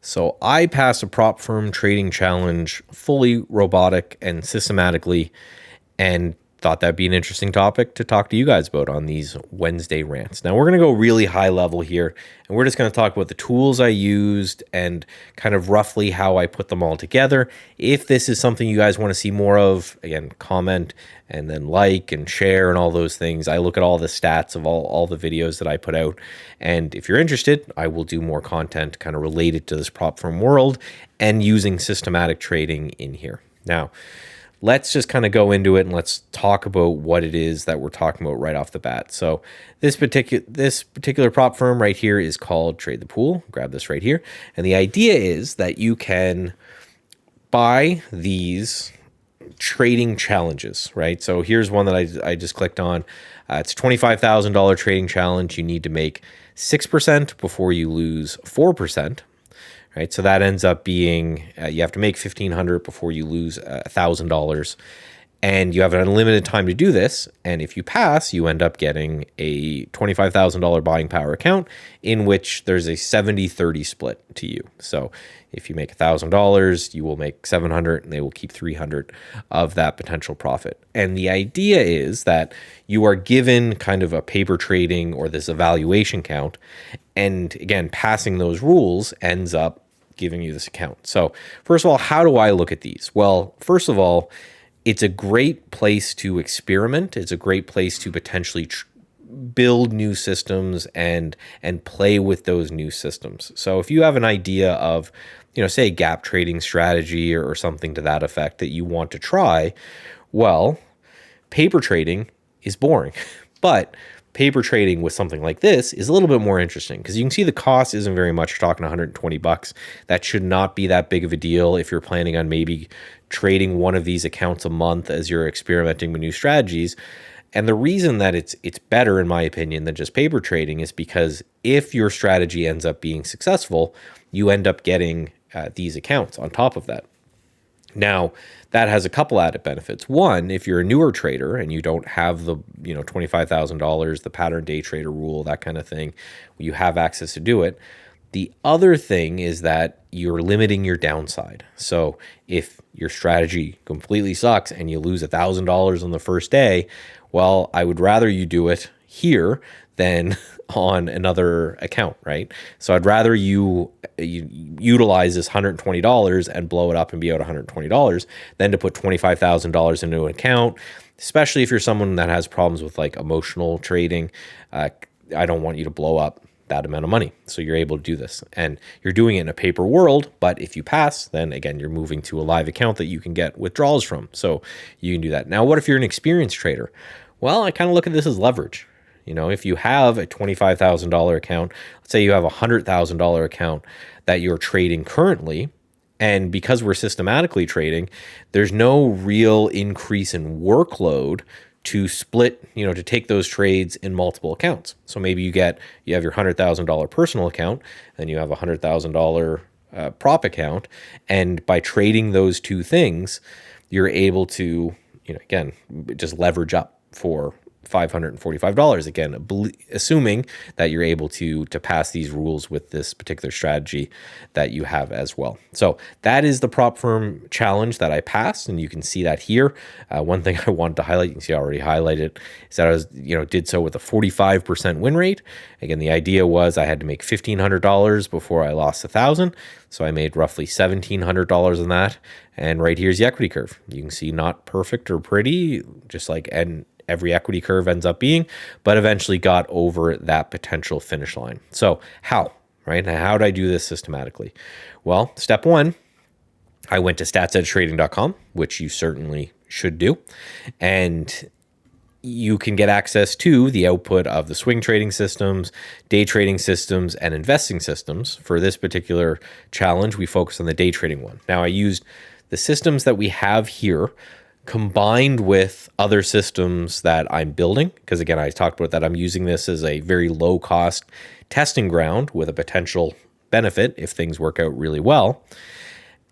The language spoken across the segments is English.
So I passed a prop firm trading challenge fully robotic and systematically, and thought that'd be an interesting topic to talk to you guys about on these Wednesday rants. Now, we're going to go really high level here, and we're just going to talk about the tools I used and kind of roughly how I put them all together. If this is something you guys want to see more of, again, comment and then like and share and all those things. I look at all the stats of all the videos that I put out, and if you're interested, I will do more content kind of related to this prop firm world and using systematic trading in here. Now, let's just kind of go into it and let's talk about what it is that we're talking about right off the bat. So this particular prop firm right here is called Trade the Pool. Grab this right here. And the idea is that you can buy these trading challenges, right? So here's one that I just clicked on. It's a $25,000 trading challenge. You need to make 6% before you lose 4%. Right, so that ends up being you have to make $1,500 before you lose $1,000, and you have an unlimited time to do this. And if you pass, you end up getting a $25,000 buying power account in which there's a 70-30 split to you. So if you make $1,000, you will make $700, and they will keep $300 of that potential profit. And the idea is that you are given kind of a paper trading or this evaluation count, and again, passing those rules ends up giving you this account. So first of all, how do I look at these? Well, first of all, it's a great place to experiment. It's a great place to potentially build new systems and play with those new systems. So if you have an idea of, say a gap trading strategy or something to that effect that you want to try, well, paper trading is boring, but paper trading with something like this is a little bit more interesting because you can see the cost isn't very much. You're talking $120. That should not be that big of a deal if you're planning on maybe trading one of these accounts a month as you're experimenting with new strategies. And the reason that it's better, in my opinion, than just paper trading is because if your strategy ends up being successful, you end up getting these accounts on top of that. Now, that has a couple added benefits. One, if you're a newer trader and you don't have the $25,000, the pattern day trader rule, that kind of thing, you have access to do it. The other thing is that you're limiting your downside. So if your strategy completely sucks and you lose $1,000 on the first day, well, I would rather you do it here than on another account, right? So I'd rather you utilize this $120 and blow it up and be out $120 than to put $25,000 into an account, especially if you're someone that has problems with like emotional trading. I don't want you to blow up that amount of money. So you're able to do this, and you're doing it in a paper world. But if you pass, then again, you're moving to a live account that you can get withdrawals from. So you can do that. Now, what if you're an experienced trader? Well, I kind of look at this as leverage. If you have a $25,000 account, let's say you have a $100,000 account that you're trading currently, and because we're systematically trading, there's no real increase in workload to split, to take those trades in multiple accounts. So maybe you have your $100,000 personal account, and you have a $100,000 prop account, and by trading those two things, you're able to, again, just leverage up for $545, again, assuming that you're able to pass these rules with this particular strategy that you have as well. So that is the prop firm challenge that I passed, and you can see that here. One thing I wanted to highlight, you can see I already highlighted, is that I was, did so with a 45% win rate. Again, the idea was I had to make $1,500 before I lost $1,000. So I made roughly $1,700 on that. And right here's the equity curve. You can see not perfect or pretty, just like every equity curve ends up being, but eventually got over that potential finish line. So how, right? Now, how did I do this systematically? Well, step one, I went to StatsEdgeTrading.com, which you certainly should do. And you can get access to the output of the swing trading systems, day trading systems, and investing systems. For this particular challenge, we focus on the day trading one. Now, I used the systems that we have here combined with other systems that I'm building, because again, I talked about that I'm using this as a very low cost testing ground with a potential benefit if things work out really well.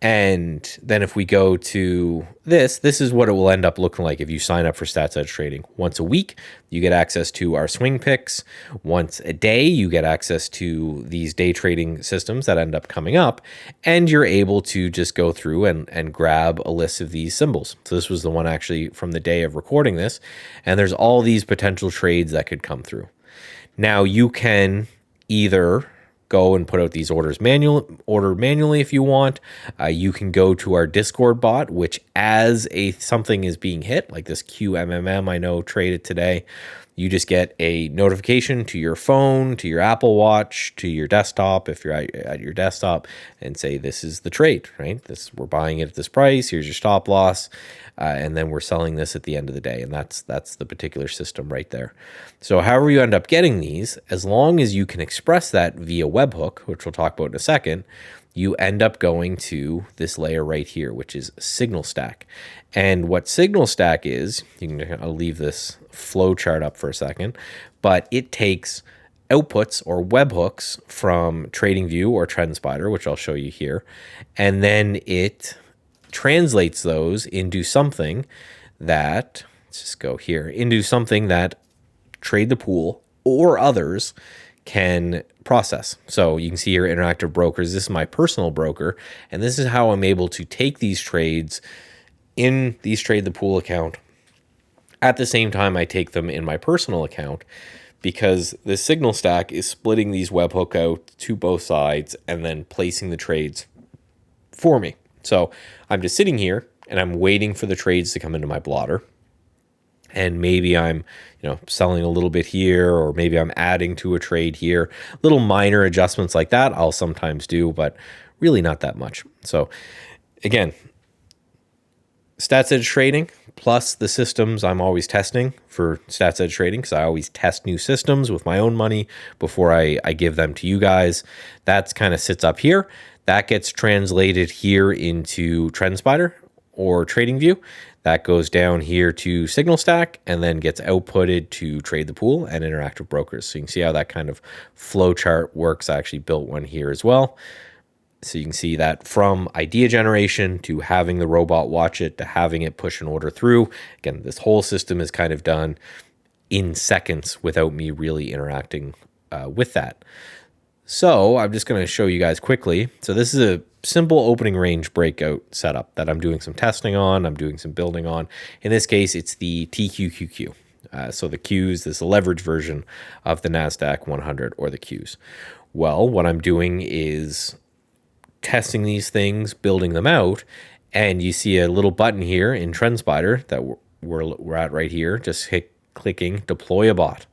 And then if we go to this is what it will end up looking like if you sign up for StatsEdge Trading. Once a week, you get access to our swing picks. Once a day, you get access to these day trading systems that end up coming up. And you're able to just go through and grab a list of these symbols. So this was the one actually from the day of recording this. And there's all these potential trades that could come through. Now you can either go and put out these orders manually if you want. You can go to our Discord bot, which as something is being hit, like this QMMM I know traded today, you just get a notification to your phone, to your Apple Watch, to your desktop, if you're at your desktop, and say, this is the trade, right? We're buying it at this price. Here's your stop loss. And then we're selling this at the end of the day. And that's the particular system right there. So however you end up getting these, as long as you can express that via webhook, which we'll talk about in a second, you end up going to this layer right here, which is SignalStack. And what SignalStack is, I'll leave this flow chart up for a second, but it takes outputs or webhooks from TradingView or TrendSpider, which I'll show you here, and then it translates those into something that, let's just go here, into something that Trade the Pool or others can process. So you can see here, Interactive Brokers. This is my personal broker, and this is how I'm able to take these trades in these Trade the Pool account. At the same time, I take them in my personal account because the SignalStack is splitting these webhook out to both sides and then placing the trades for me. So I'm just sitting here and I'm waiting for the trades to come into my blotter. And maybe I'm, selling a little bit here, or maybe I'm adding to a trade here. Little minor adjustments like that I'll sometimes do, but really not that much. So again, StatsEdge Trading plus the systems I'm always testing for StatsEdge Trading, because I always test new systems with my own money before I give them to you guys. That's kind of sits up here. That gets translated here into TrendSpider or TradingView. That goes down here to SignalStack and then gets outputted to Trade the Pool and Interactive Brokers. So you can see how that kind of flow chart works. I actually built one here as well. So you can see that from idea generation to having the robot watch it to having it push an order through. Again, this whole system is kind of done in seconds without me really interacting with that. So I'm just going to show you guys quickly. So this is a simple opening range breakout setup that I'm doing some testing on. I'm doing some building on. In this case, it's the TQQQ. So the Qs, this is a leverage version of the NASDAQ 100 or the Qs. Well, what I'm doing is testing these things, building them out, and you see a little button here in TrendSpider that we're at right here. Just clicking deploy a bot.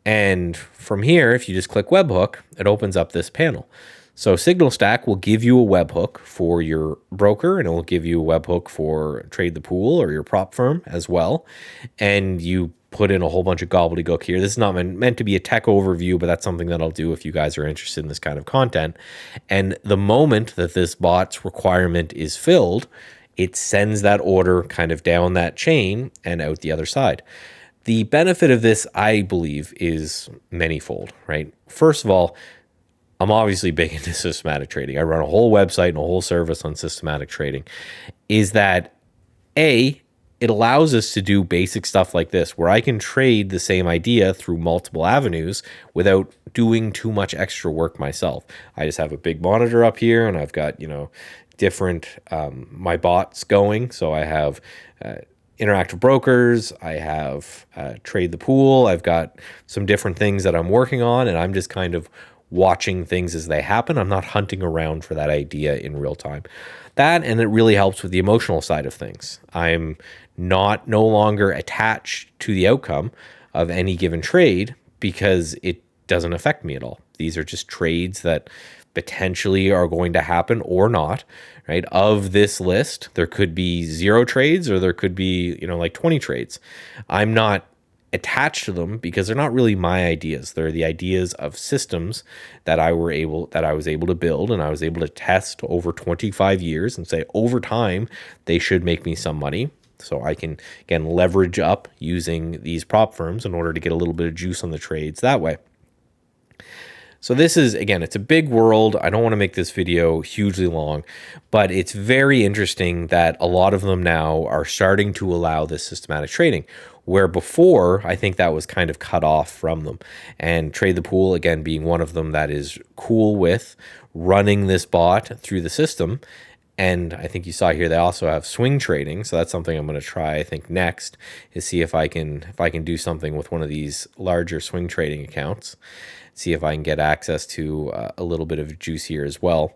And from here, if you just click webhook, it opens up this panel. So SignalStack will give you a webhook for your broker, and it will give you a webhook for Trade the Pool or your prop firm as well. And you put in a whole bunch of gobbledygook here. This is not meant to be a tech overview, but that's something that I'll do if you guys are interested in this kind of content. And the moment that this bot's requirement is filled, it sends that order kind of down that chain and out the other side. The benefit of this, I believe, is manyfold, right? First of all, I'm obviously big into systematic trading. I run a whole website and a whole service on systematic trading. Is that A, it allows us to do basic stuff like this, where I can trade the same idea through multiple avenues without doing too much extra work myself. I just have a big monitor up here, and I've got, different, my bots going. So I have Interactive Brokers, I have Trade the Pool, I've got some different things that I'm working on, and I'm just kind of watching things as they happen. I'm not hunting around for that idea in real time. That, and it really helps with the emotional side of things. I'm no longer attached to the outcome of any given trade because it doesn't affect me at all. These are just trades that potentially are going to happen or not, right? Of this list, there could be 0 trades or there could be, like 20 trades. I'm not attached to them because they're not really my ideas. They're the ideas of systems that I was able to build, and I was able to test over 25 years and say over time they should make me some money. So I can, again, leverage up using these prop firms in order to get a little bit of juice on the trades that way. So this is, again, it's a big world. I don't want to make this video hugely long, but it's very interesting that a lot of them now are starting to allow this systematic trading, where before I think that was kind of cut off from them. And Trade the Pool, again, being one of them that is cool with running this bot through the system. And I think you saw here they also have swing trading, so that's something I'm going to try. I think next is see if I can do something with one of these larger swing trading accounts. See if I can get access to a little bit of juice here as well.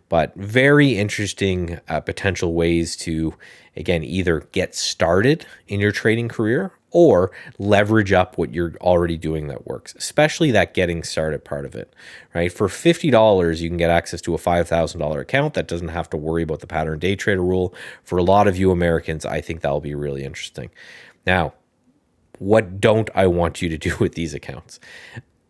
But very interesting potential ways to, again, either get started in your trading career or leverage up what you're already doing that works, especially that getting started part of it, right? For $50, you can get access to a $5,000 account that doesn't have to worry about the pattern day trader rule. For a lot of you Americans, I think that'll be really interesting. Now, what don't I want you to do with these accounts?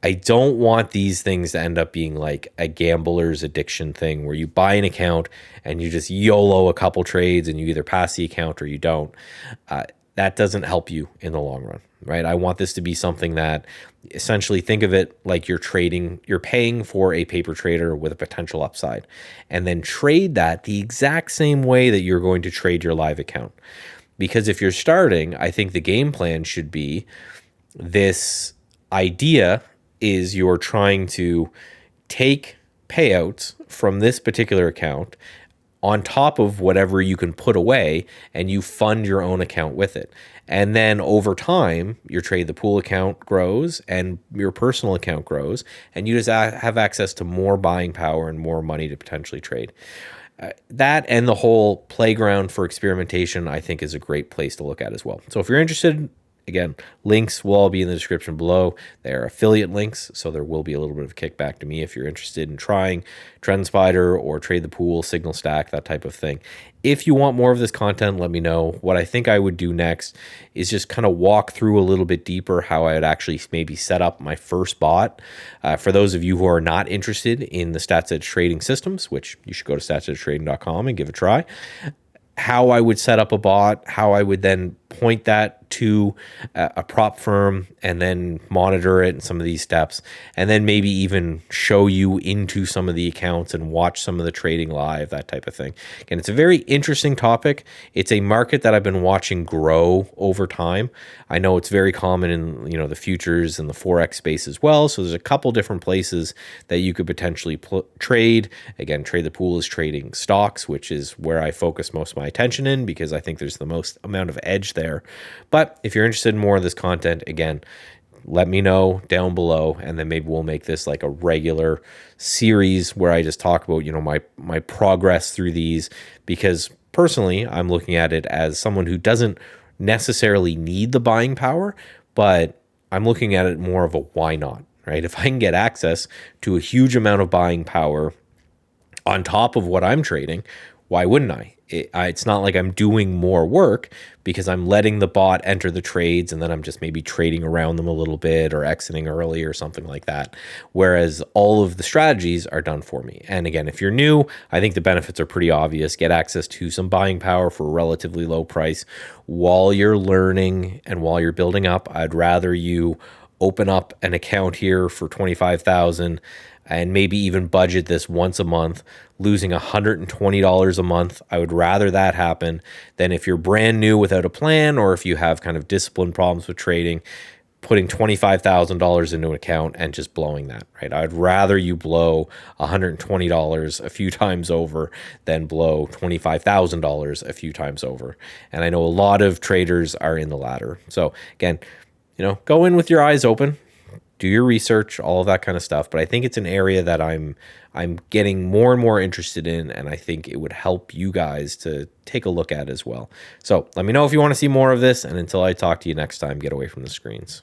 I don't want these things to end up being like a gambler's addiction thing where you buy an account and you just YOLO a couple trades and you either pass the account or you don't. That doesn't help you in the long run, right? I want this to be something that essentially think of it like you're paying for a paper trader with a potential upside, and then trade that the exact same way that you're going to trade your live account. Because if you're starting, I think the game plan should be this idea is you're trying to take payouts from this particular account on top of whatever you can put away, and you fund your own account with it. And then over time, your Trade the Pool account grows and your personal account grows, and you just have access to more buying power and more money to potentially trade. That and the whole playground for experimentation, I think, is a great place to look at as well. So if you're interested, again, links will all be in the description below. They are affiliate links, so there will be a little bit of a kickback to me if you're interested in trying TrendSpider or Trade the Pool, SignalStack, that type of thing. If you want more of this content, let me know. What I think I would do next is just kind of walk through a little bit deeper how I would actually maybe set up my first bot. For those of you who are not interested in the StatsEdge trading systems, which you should go to StatsEdgeTrading.com and give it a try, how I would set up a bot, how I would then point that to a prop firm and then monitor it in some of these steps, and then maybe even show you into some of the accounts and watch some of the trading live, that type of thing. Again, it's a very interesting topic. It's a market that I've been watching grow over time. I know it's very common in the futures and the Forex space as well. So there's a couple different places that you could potentially trade. Again, Trade the Pool is trading stocks, which is where I focus most of my attention in because I think there's the most amount of edge there. But if you're interested in more of this content, again, let me know down below, and then maybe we'll make this like a regular series where I just talk about, my progress through these, because personally, I'm looking at it as someone who doesn't necessarily need the buying power, but I'm looking at it more of a why not, right? If I can get access to a huge amount of buying power on top of what I'm trading, why wouldn't I? It's not like I'm doing more work because I'm letting the bot enter the trades and then I'm just maybe trading around them a little bit or exiting early or something like that. Whereas all of the strategies are done for me. And again, if you're new, I think the benefits are pretty obvious. Get access to some buying power for a relatively low price while you're learning and while you're building up. I'd rather you open up an account here for $25,000 and maybe even budget this once a month, losing $120 a month. I would rather that happen than if you're brand new without a plan, or if you have kind of discipline problems with trading, putting $25,000 into an account and just blowing that, right? I'd rather you blow $120 a few times over than blow $25,000 a few times over. And I know a lot of traders are in the latter. So again, go in with your eyes open. Do your research, all of that kind of stuff. But I think it's an area that I'm getting more and more interested in, and I think it would help you guys to take a look at as well. So let me know if you want to see more of this, and until I talk to you next time, get away from the screens.